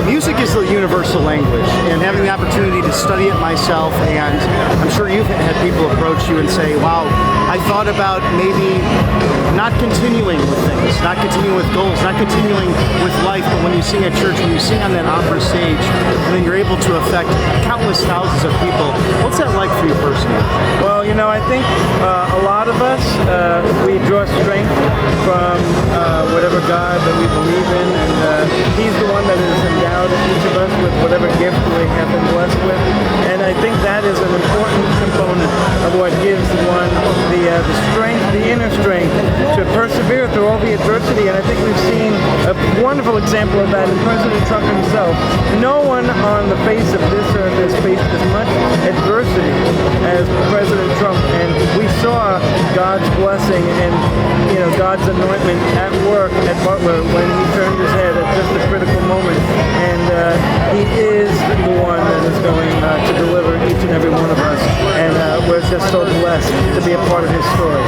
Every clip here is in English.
Music is the universal language, and having the opportunity to study it myself, and I'm sure you've had people approach you and say, wow, I thought about maybe not continuing with things, not continuing with goals, not continuing with life, but when you sing at church, when you sing on that opera stage, and then you're able to affect countless thousands of people, what's that like for you personally? Well, I think a lot of us, we draw strength from whatever God that we believe in, and He's the one that is endowed each of us with whatever gift we have been blessed with. And I think that is an important component of what gives one the strength, the inner strength, to persevere through all the adversity. And I think we've seen a wonderful example of that in President Trump himself. No one on the face of this earth has faced as much adversity as President Trump, and we saw God's blessing and God's anointment at work at Butler when he turned his head at just a critical moment. And he is the one that is going to deliver each and every one of us, and we're just so blessed to be a part of his story.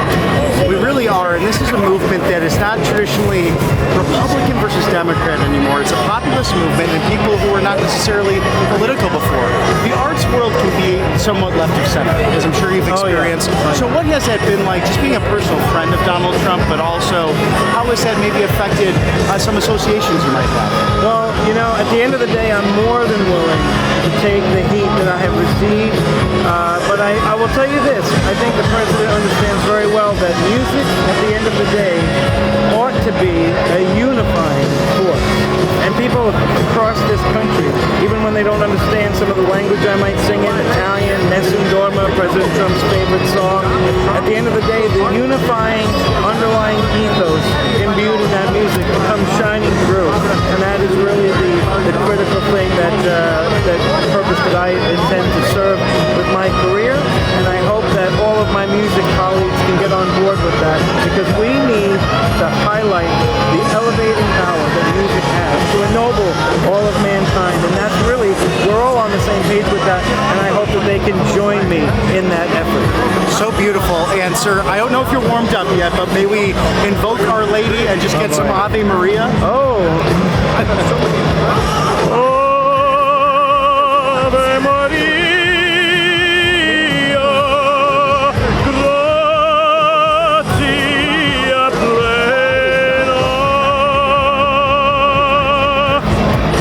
We really are, and this is a movement that is not traditionally Republican versus Democrat anymore. It's a populist movement, and people who are not necessarily political before. The arts world can be somewhat left of center, as I'm sure you've experienced. So what has that been like, just being a personal friend of Donald Trump, but also how has that maybe affected some associations you might have? Well, at the end of the day, I'm more than willing to take the heat that I have received, but I will tell you this, I think the president understands very well that music, at the end of the day, ought to be a unifying force. And people across this country, even when they don't understand some of the language I might sing in, Italian, Nessun Dorma, President Trump's favorite song, at the end of the day, the unifying, underlying ethos imbued in that music comes shining through. And that is really the critical thing that purpose that I intend to serve with my career. And I hope that all of my music colleagues can get on board with that, because we need to highlight the elevating power that music has to ennoble all of mankind. And that's really, we're all on the same page with that, and I hope that they can join me in that effort. So beautiful. And sir, I don't know if you're warmed up yet, but may we invoke Our Lady and just get some Ave Maria? Oh. Ave Maria.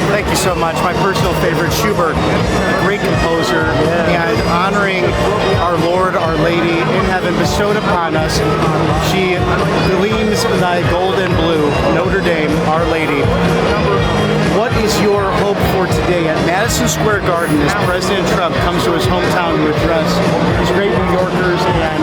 Thank you so much. My personal favorite, Schubert, great composer, and honoring our Lord, Our Lady in heaven bestowed upon us. She gleams thy golden blue, Notre Dame, Our Lady. What is your hope for today at Madison Square Garden as President Trump comes to his hometown to address these great New Yorkers and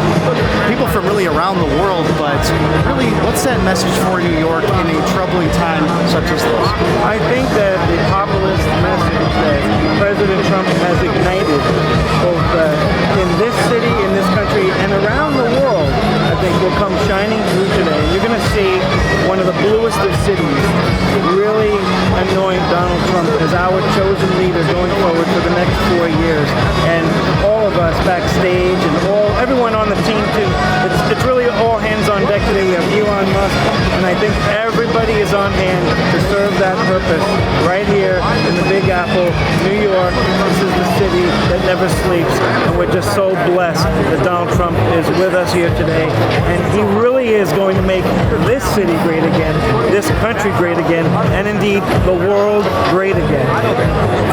people from really around the world, but really, what's that message for New York in a troubling time such as this? I think that the populist message that President Trump has ignited both in this city, in this country, and around the world, I think will come shining through today. You're going to see one of the bluest of cities really anoint Donald Trump as our chosen leader going forward for the next 4 years. And all of us backstage and everyone on the team too. It's really all hands on deck today. We have Elon Musk, and I think everybody is on hand to serve that purpose right here in the Big Apple, New York. This is the city that never sleeps, and we're just so blessed that Donald Trump is with us here today. And he really is going to make this city great again, this country great again, and indeed the world great again.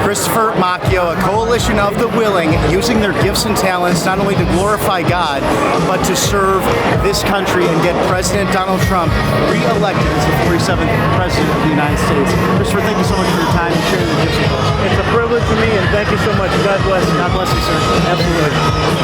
Christopher Macchio, a coalition of the willing, using their gifts and talents not only to glorify God, but to serve this country and get President Donald Trump re-elected as the 47th President of the United States. Christopher, thank you so much for your time and sharing the gifts with us. It's a privilege for me, and thank you so much. God bless you. God bless you, sir. Absolutely.